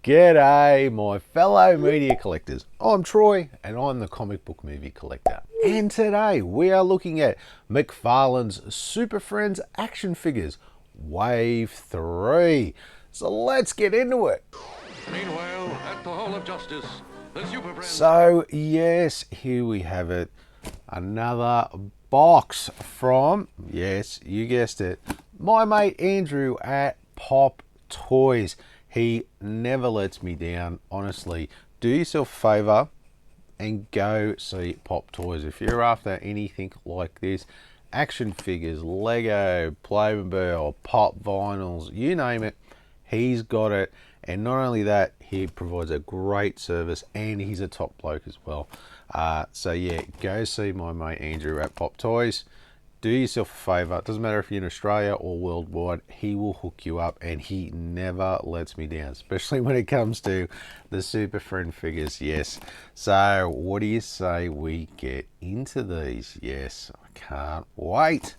G'day, my fellow media collectors. I'm Troy, and I'm the comic book movie collector. And today we are looking at McFarlane's Super Friends action figures, Wave 3. So let's get into it. Meanwhile, at the Hall of Justice, the Super Friends... So, yes, here we have it. Another box from, yes, you guessed it, my mate Andrew at Pop Toys. He never lets me down, honestly. Do yourself a favour and go see Pop Toys. If you're after anything like this, action figures, Lego, Playmobil, Pop vinyls, you name it, he's got it. And not only that, he provides a great service and he's a top bloke as well. So yeah, go see my mate Andrew at Pop Toys. Do yourself a favour. It doesn't matter if you're in Australia or worldwide, he will hook you up and he never lets me down, especially when it comes to the Super Friend figures. Yes. So what do you say we get into these? Yes, I can't wait.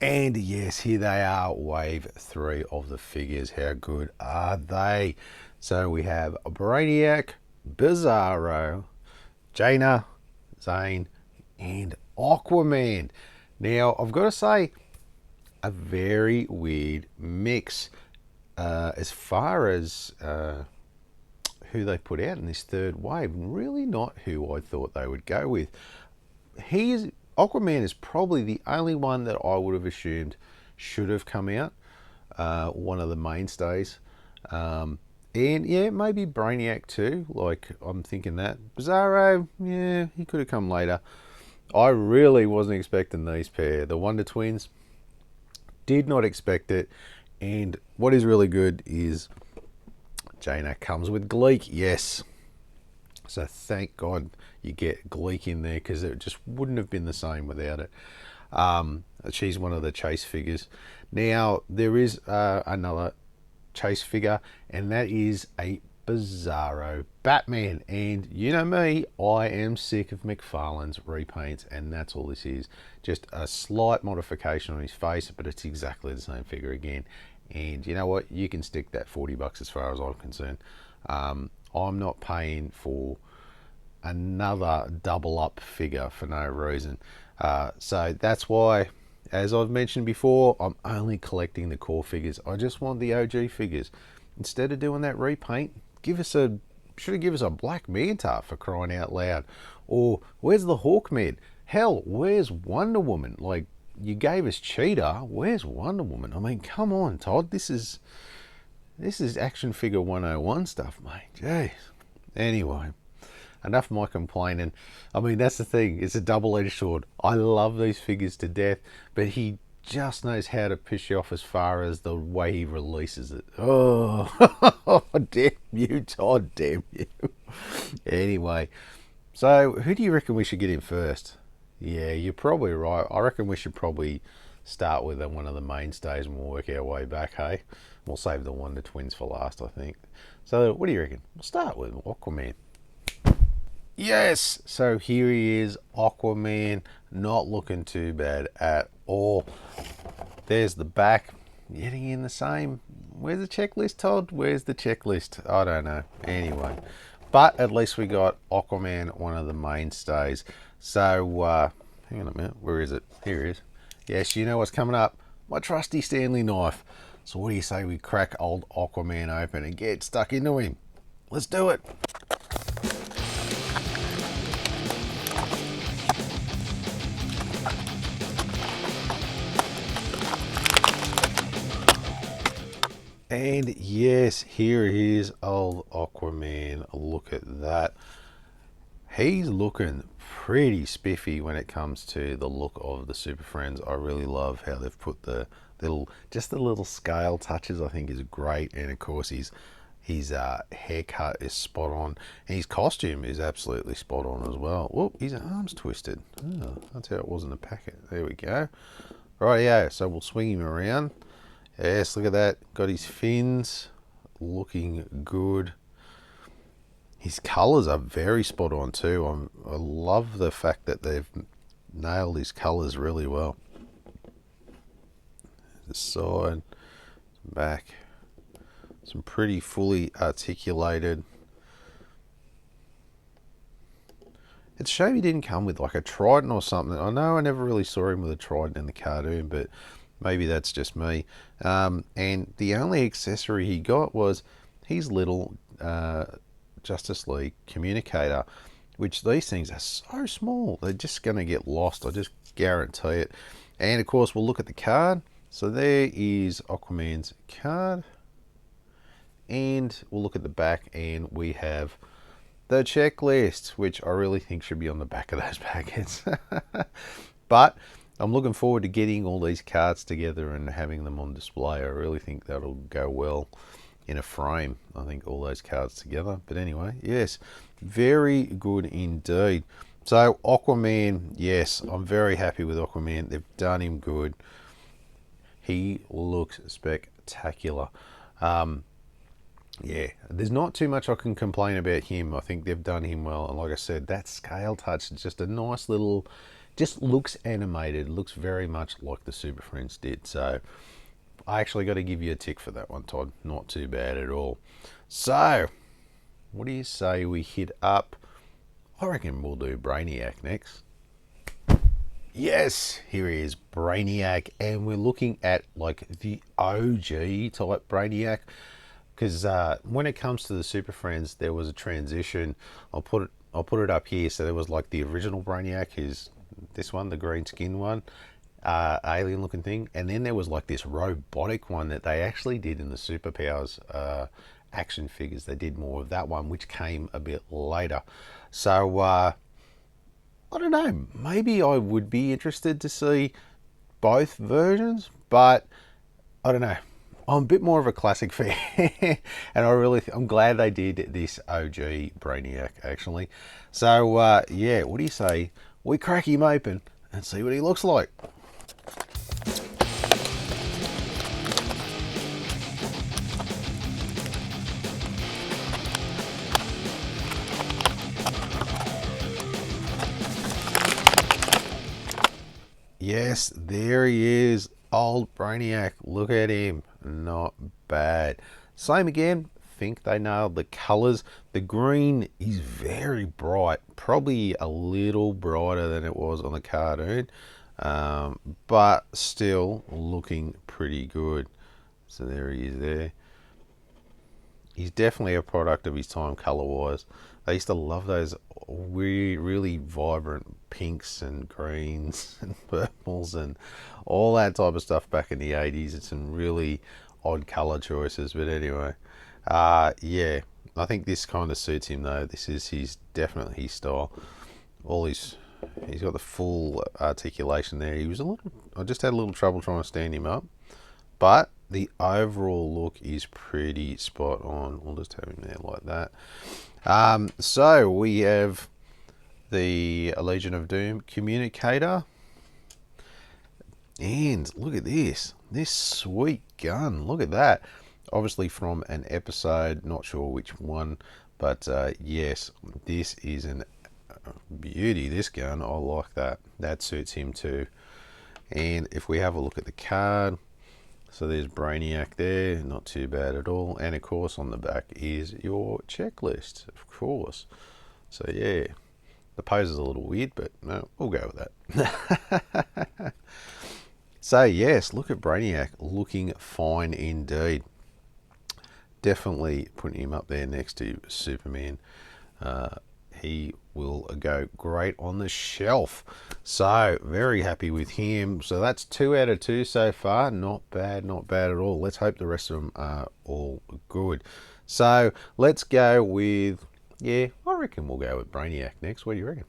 And yes, here they are, Wave 3 of the figures. How good are they? So we have Brainiac, Bizarro, Jana, Zan, and Aquaman. Now, I've got to say, a very weird mix as far as who they put out in this third wave. Really not who I thought they would go with. Aquaman is probably the only one that I would have assumed should have come out. One of the mainstays. And yeah, maybe Brainiac too. Like, I'm thinking that. Bizarro, yeah, he could have come later. I really wasn't expecting these pair. The Wonder Twins, did not expect it. And what is really good is Jana comes with Gleek. Yes. So thank God you get Gleek in there, because it just wouldn't have been the same without it. She's one of the chase figures. Now, there is another chase figure, and that is a Bizarro Batman. And you know me, I am sick of McFarlane's repaints, and that's all this is. Just a slight modification on his face, but it's exactly the same figure again. And you know what? You can stick that $40 as far as I'm concerned. I'm not paying for another double up figure for no reason. So that's why, as I've mentioned before, I'm only collecting the core figures. I just want the OG figures. Instead of doing that repaint, should have given us a Black Manta, for crying out loud. Or where's the Hawkman? Hell, where's Wonder Woman? Like, you gave us Cheetah, where's Wonder Woman? I mean, come on, Todd. This is action figure 101 stuff, mate. Jeez. Anyway, enough of my complaining. I mean, that's the thing. It's a double-edged sword. I love these figures to death, but he just knows how to piss you off as far as the way he releases it. Oh, damn you, Todd, damn you. Anyway, so who do you reckon we should get in first? Yeah, you're probably right. I reckon we should probably start with one of the mainstays and we'll work our way back, hey? We'll save the Wonder Twins for last, I think. So what do you reckon? We'll start with Aquaman. Yes, so here he is, Aquaman, not looking too bad at all. There's the back, getting in the same. Where's the checklist, Todd? Where's the checklist? I don't know. Anyway, but at least we got Aquaman, one of the mainstays. So, hang on a minute, where is it? Here it is. Yes, you know what's coming up. My trusty Stanley knife. So what do you say we crack old Aquaman open and get stuck into him? Let's do it. And yes, here is old Aquaman. Look at that. He's looking pretty spiffy when it comes to the look of the Super Friends. I really love how they've put the little scale touches. I think is great. And of course his haircut is spot on. And his costume is absolutely spot on as well. Oh, his arm's twisted. Oh, that's how it was in the packet. There we go. Right, yeah. So we'll swing him around. Yes, look at that. Got his fins, looking good. His colours are very spot on too. I love the fact that they've nailed his colours really well. The side, back, Some pretty fully articulated. It's a shame he didn't come with like a trident or something. I know I never really saw him with a trident in the cartoon, but maybe that's just me. And the only accessory he got was his little Justice League communicator, which these things are so small. They're just going to get lost. I just guarantee it. And of course, we'll look at the card. So there is Aquaman's card. And we'll look at the back, and we have the checklist, which I really think should be on the back of those packets. But I'm looking forward to getting all these cards together and having them on display. I really think that'll go well in a frame. I think all those cards together. But anyway, yes, very good indeed. So Aquaman, yes, I'm very happy with Aquaman. They've done him good. He looks spectacular. Yeah, there's not too much I can complain about him. I think they've done him well. And like I said, that scale touch is just a nice little, just looks animated. Looks very much like the Super Friends did. So I actually got to give you a tick for that one, Todd. Not too bad at all. So what do you say we hit up? I reckon we'll do Brainiac next. Yes, here he is, Brainiac. And we're looking at like the OG type Brainiac. Because when it comes to the Super Friends, there was a transition. I'll put it up here. So there was like the original Brainiac, who's this one, the green skin one, alien looking thing, and then there was like this robotic one that they actually did in the Superpowers action figures. They did more of that one, which came a bit later. So I don't know. Maybe I would be interested to see both versions, but I don't know. I'm a bit more of a classic fan, and I'm glad they did this OG Brainiac, actually. So, yeah, what do you say? We crack him open and see what he looks like. Yes, there he is. Old Brainiac. Look at him. Not bad. Same again. Think they nailed the colors. The green is very bright. Probably a little brighter than it was on the cartoon. But still looking pretty good. So there he is there. He's definitely a product of his time color-wise. I used to love those really vibrant pinks and greens and purples and all that type of stuff back in the 80s. It's some really odd color choices, but anyway, yeah, I think this kind of suits him though. This is definitely his style. He's got the full articulation there. I just had a little trouble trying to stand him up, but the overall look is pretty spot on. We'll just have him there like that. So we have the Legion of Doom communicator. And look at this sweet gun. Look at that. Obviously from an episode, not sure which one, but yes, this is a beauty, this gun. I like that. That suits him too. And if we have a look at the card, so there's Brainiac there, not too bad at all. And of course on the back is your checklist, of course. So yeah, the pose is a little weird, but no, we'll go with that. So yes, look at Brainiac, looking fine indeed. Definitely putting him up there next to Superman. He will go great on the shelf. So very happy with him. So that's 2 out of 2 so far. Not bad at all. Let's hope the rest of them are all good. So let's go with, yeah, I reckon we'll go with Brainiac next. What do you reckon?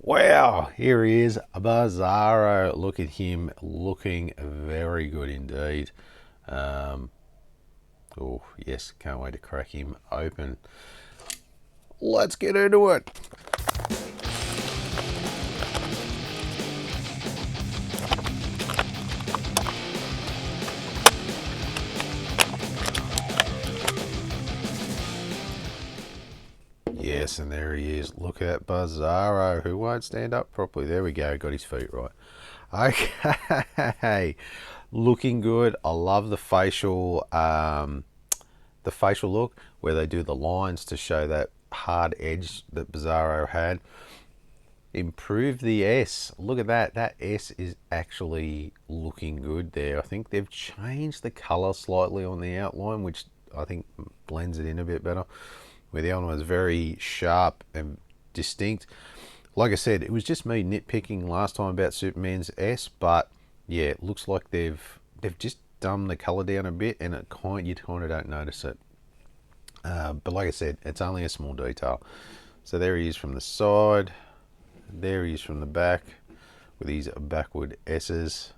Wow, here he is, Bizarro. Look at him, looking very good indeed. Oh yes, can't wait to crack him open. Let's get into it. Yes, and there he is. Look at Bizarro, who won't stand up properly. There we go, got his feet right. Okay, looking good. I love the facial look where they do the lines to show that hard edge that Bizarro had. Improve the S. Look at that. That S is actually looking good there. I think they've changed the color slightly on the outline, which I think blends it in a bit better. Where the other one was very sharp and distinct. Like I said, it was just me nitpicking last time about Superman's S, but yeah, it looks like they've just dumbed the color down a bit, and you kind of don't notice it. But like I said, it's only a small detail. So there he is from the side. There he is from the back with these backward S's.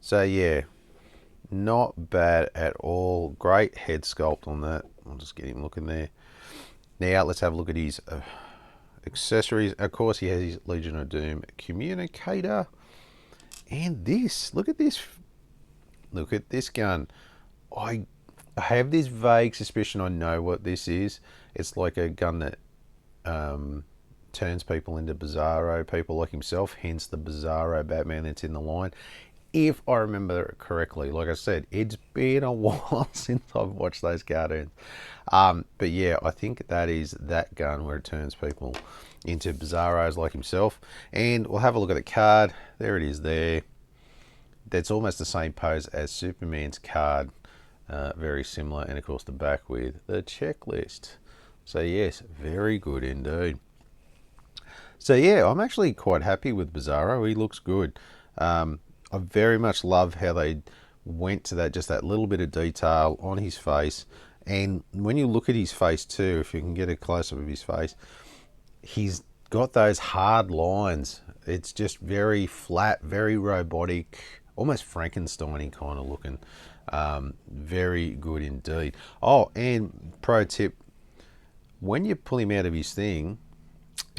So yeah, not bad at all. Great head sculpt on that. I'll just get him looking there. Now let's have a look at his accessories. Of course, he has his Legion of Doom communicator. And this, look at this. Look at this gun. I have this vague suspicion I know what this is. It's like a gun that turns people into Bizarro, people like himself, hence the Bizarro Batman that's in the line. If I remember correctly, like I said, it's been a while since I've watched those cartoons. But yeah, I think that is that gun where it turns people into Bizarros like himself. And we'll have a look at the card. There it is there. That's almost the same pose as Superman's card. Very similar. And of course the back with the checklist. So yes, very good indeed. So yeah, I'm actually quite happy with Bizarro. He looks good. I very much love how they went to that, just that little bit of detail on his face. And when you look at his face too, if you can get a close-up of his face, he's got those hard lines. It's just very flat, very robotic, almost Frankenstein-y kind of looking. Very good indeed. Oh, and pro tip, when you pull him out of his thing,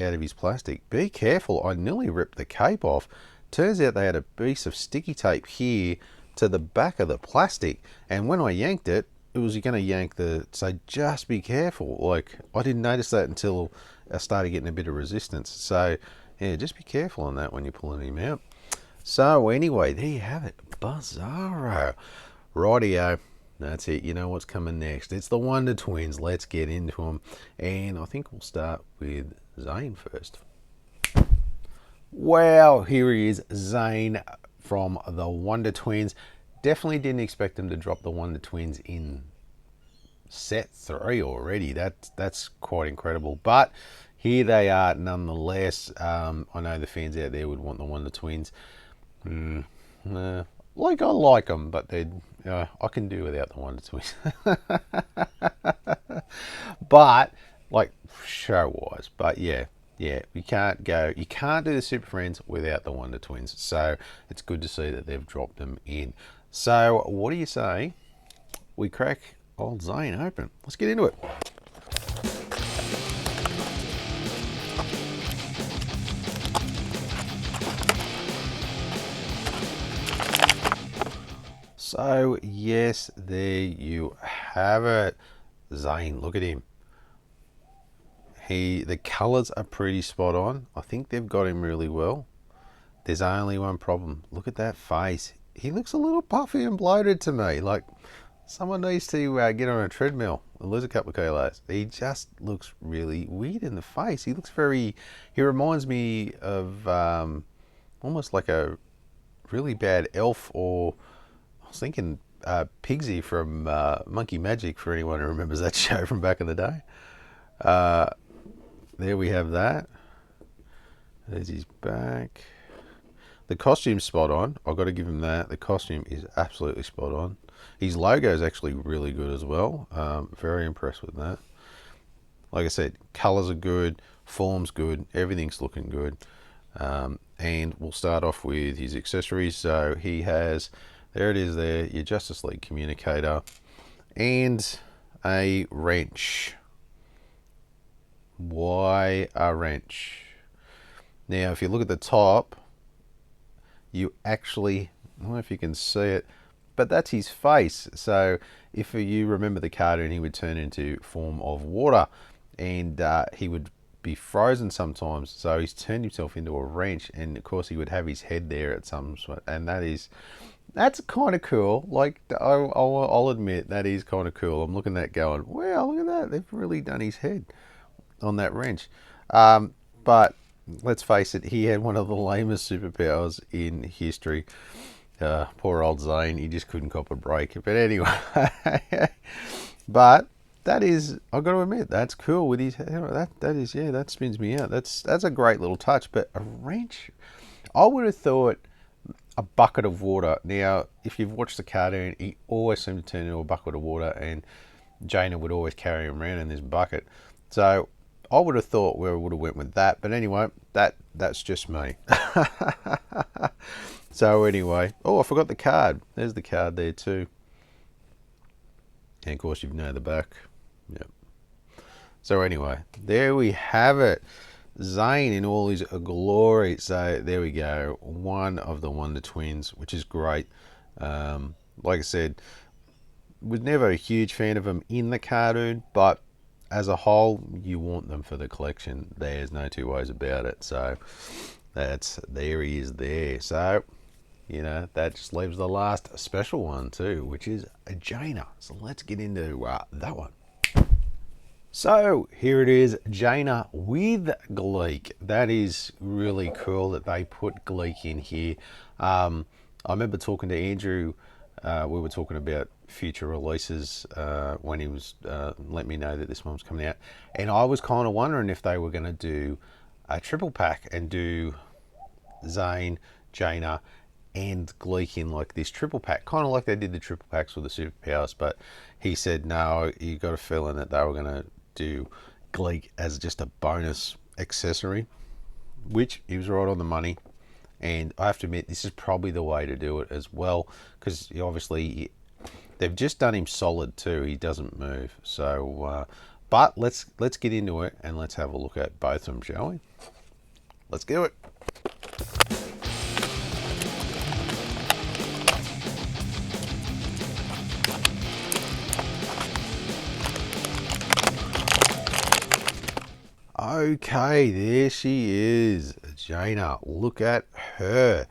out of his plastic, be careful. I nearly ripped the cape off. Turns out they had a piece of sticky tape here to the back of the plastic, and when I yanked it, it was going to yank so just be careful. Like, I didn't notice that until I started getting a bit of resistance. So yeah, just be careful on that when you're pulling him out. So anyway, there you have it, Bizarro. Rightio, that's it. You know what's coming next. It's the Wonder Twins. Let's get into them, and I think we'll start with Zane first. Wow, here he is, Zane from the Wonder Twins. Definitely didn't expect them to drop the Wonder Twins in set 3 already. That's quite incredible. But here they are nonetheless. I know the fans out there would want the Wonder Twins. Like, I like them, but I can do without the Wonder Twins. But, like, show-wise. But yeah, you can't do the Super Friends without the Wonder Twins. So it's good to see that they've dropped them in. So what do you say we crack old Zane open? Let's get into it. So yes, there you have it. Zane, look at him. The colours are pretty spot on. I think they've got him really well. There's only one problem. Look at that face. He looks a little puffy and bloated to me. Like, someone needs to get on a treadmill and lose a couple of kilos. He just looks really weird in the face. He reminds me of almost like a really bad elf, or I was thinking Pigsy from Monkey Magic, for anyone who remembers that show from back in the day. There we have that. There's his back. The costume's spot on. I've got to give him that. The costume is absolutely spot on. His logo is actually really good as well. Very impressed with that. Like I said, colours are good, form's good, everything's looking good. And we'll start off with his accessories. So he has, there it is there, your Justice League communicator and a wrench. Why a wrench? Now, if you look at the top, you actually, I don't know if you can see it, but that's his face. So if you remember the cartoon, he would turn into form of water, and he would be frozen sometimes. So he's turned himself into a wrench, and of course he would have his head there at some, and that's kind of cool. Like I'll admit that is kind of cool. I'm looking at that going, wow, look at that. They've really done his head on that wrench. But let's face it, he had one of the lamest superpowers in history. Poor old Zane, he just couldn't cop a break. But anyway, but that is, I've got to admit, that's cool with his head. That is, yeah, that spins me out. That's a great little touch. But a wrench, I would have thought a bucket of water. Now, if you've watched the cartoon, he always seemed to turn into a bucket of water, and Jana would always carry him around in this bucket. So I would have thought we would have went with that. But anyway, that's just me. So anyway, oh, I forgot the card. There's the card there too. And of course, you know the back. Yep. So anyway, there we have it. Zane in all his glory. So there we go. One of the Wonder Twins, which is great. Like I said, was never a huge fan of them in the cartoon, but as a whole, you want them for the collection. There's no two ways about it. So there he is there. So, you know, that just leaves the last special one too, which is a Jana. So let's get into that one. So here it is, Jana with Gleek. That is really cool that they put Gleek in here. I remember talking to Andrew. We were talking about future releases when he was letting me know that this one was coming out, and I was kind of wondering if they were going to do a triple pack and do Zane, Jana, and Gleek in like this triple pack, kind of like they did the triple packs with the superpowers. But he said no, you got a feeling that they were going to do Gleek as just a bonus accessory, which he was right on the money. And I have to admit, this is probably the way to do it as well, because obviously they've just done him solid too. He doesn't move. So, but let's get into it and let's have a look at both of them, shall we? Let's do it. Okay, there she is, Jana. Look at her.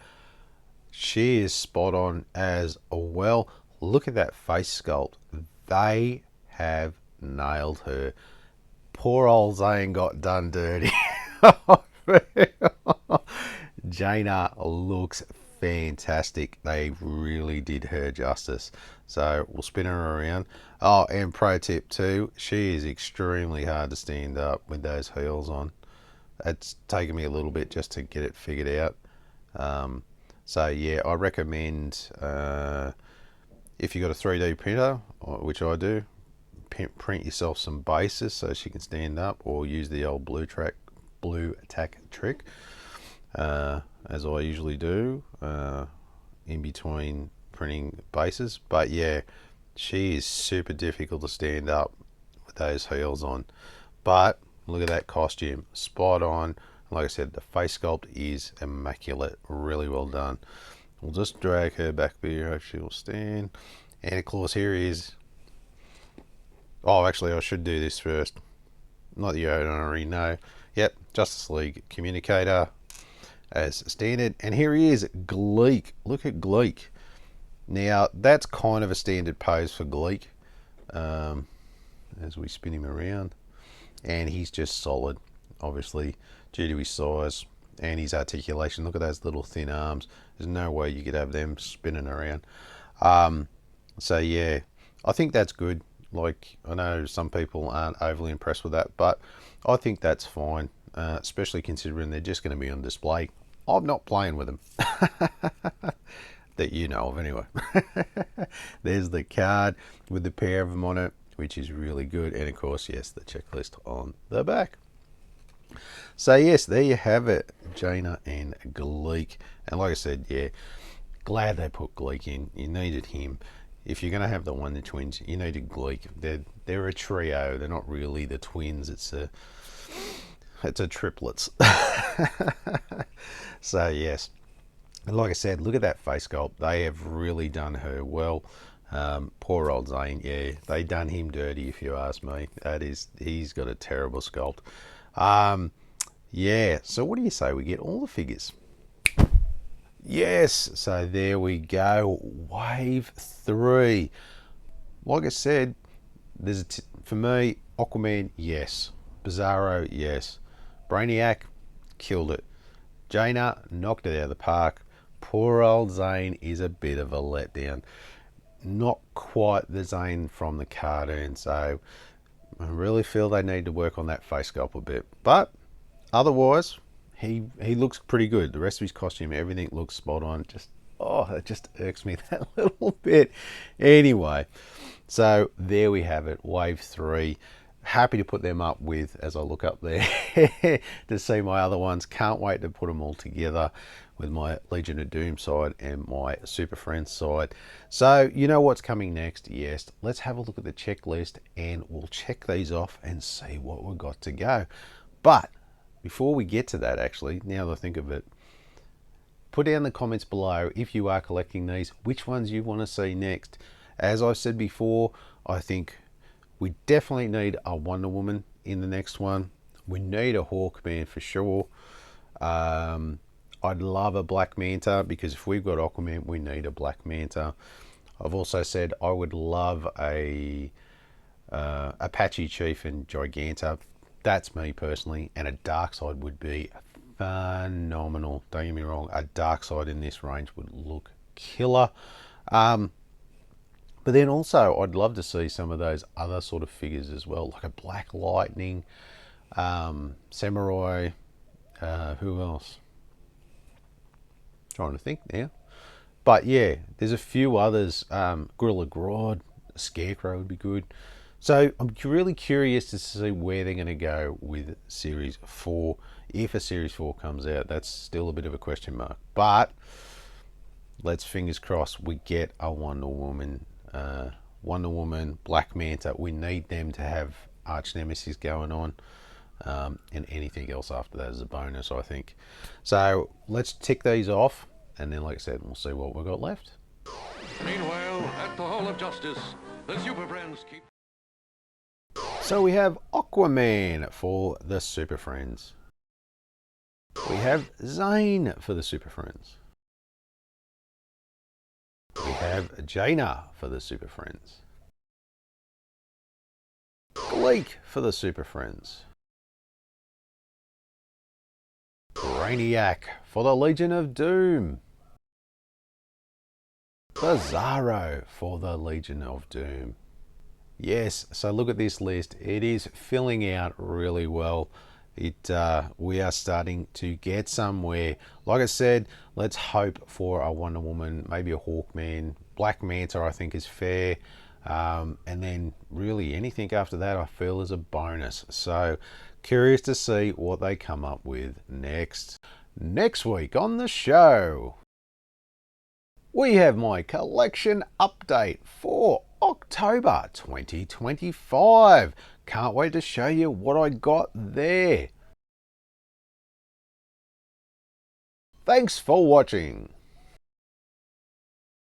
She is spot on as well. Look at that face sculpt. They have nailed her. Poor old Zane got done dirty. Jana looks fantastic. They really did her justice. So we'll spin her around. Oh, and pro tip too, she is extremely hard to stand up with those heels on. It's taken me a little bit just to get it figured out. So yeah, I recommend if you've got a 3D printer, which I do, print yourself some bases so she can stand up, or use the old blue tack trick, as I usually do in between printing bases. But yeah, she is super difficult to stand up with those heels on. But look at that costume, spot on. Like I said, the face sculpt is immaculate, really well done. We'll just drag her back here, hope she will stand. And of course, here is, oh, actually I should do this first. Not that you don't already know. Yep, Justice League Communicator as standard. And here he is, Gleek. Look at Gleek. Now, that's kind of a standard pose for Gleek, as we spin him around. And he's just solid, obviously, due to his size and his articulation. Look at those little thin arms. There's no way you could have them spinning around. So yeah, I think that's good. Like, I know some people aren't overly impressed with that, but I think that's fine, especially considering they're just going to be on display. I'm not playing with them. That you know of anyway. There's the card with the pair of them on it, which is really good. And of course, yes, the checklist on the back. So yes, there you have it, Jana and Gleek. And like I said, yeah, glad they put Gleek in. You needed him. If you're going to have the Wonder Twins, you needed Gleek. They're a trio. They're not really the twins. It's a triplets. So yes. And like I said, look at that face sculpt. They have really done her well. Poor old Zane, yeah, they done him dirty if you ask me. He's got a terrible sculpt. Yeah, so what do you say we get all the figures? Yes, so there we go. Wave 3. Like I said, for me, Aquaman, yes. Bizarro, yes. Brainiac, killed it. Jana knocked it out of the park. Poor old Zane is a bit of a letdown. Not quite the Zane from the cartoon, so I really feel they need to work on that face sculpt a bit. But otherwise, he looks pretty good. The rest of his costume, everything looks spot on. It just irks me that little bit. Anyway, so there we have it, Wave 3. Happy to put them up with as I look up there to see my other ones. Can't wait to put them all together with my Legion of Doom side and my Super Friends side. So you know what's coming next? Yes, let's have a look at the checklist and we'll check these off and see what we've got to go. But before we get to that, actually, now that I think of it, put down in the comments below if you are collecting these, which ones you want to see next. As I said before, I think we definitely need a Wonder Woman in the next one. We need a Hawkman for sure. I'd love a Black Manta because if we've got Aquaman, we need a Black Manta. I've also said I would love a Apache Chief and Giganta. That's me personally, and a Darkseid would be phenomenal. Don't get me wrong, a Darkseid in this range would look killer. But then also, I'd love to see some of those other sort of figures as well, like a Black Lightning, Samurai, who else? Trying to think now. But yeah, there's a few others. Gorilla Grodd, Scarecrow would be good. So I'm really curious to see where they're going to go with Series 4. If a Series 4 comes out, that's still a bit of a question mark. But let's fingers crossed we get a Wonder Woman, Black Manta. We need them to have arch nemesis going on. And anything else after that is a bonus, I think. So let's tick these off. And then, like I said, we'll see what we've got left. Meanwhile, at the Hall of Justice, the Super Friends keep... So we have Aquaman for the Super Friends. We have Zane for the Super Friends. We have Jana for the Super Friends. Gleek for the Super Friends. Brainiac for the Legion of Doom. Bizarro for the Legion of Doom. Yes, so look at this list. It is filling out really well. We are starting to get somewhere. Like I said, let's hope for a Wonder Woman, maybe a Hawkman. Black Manta I think is fair. And then really anything after that I feel is a bonus. So curious to see what they come up with next. Next week on the show, we have my collection update for October 2025. Can't wait to show you what I got there. Thanks for watching.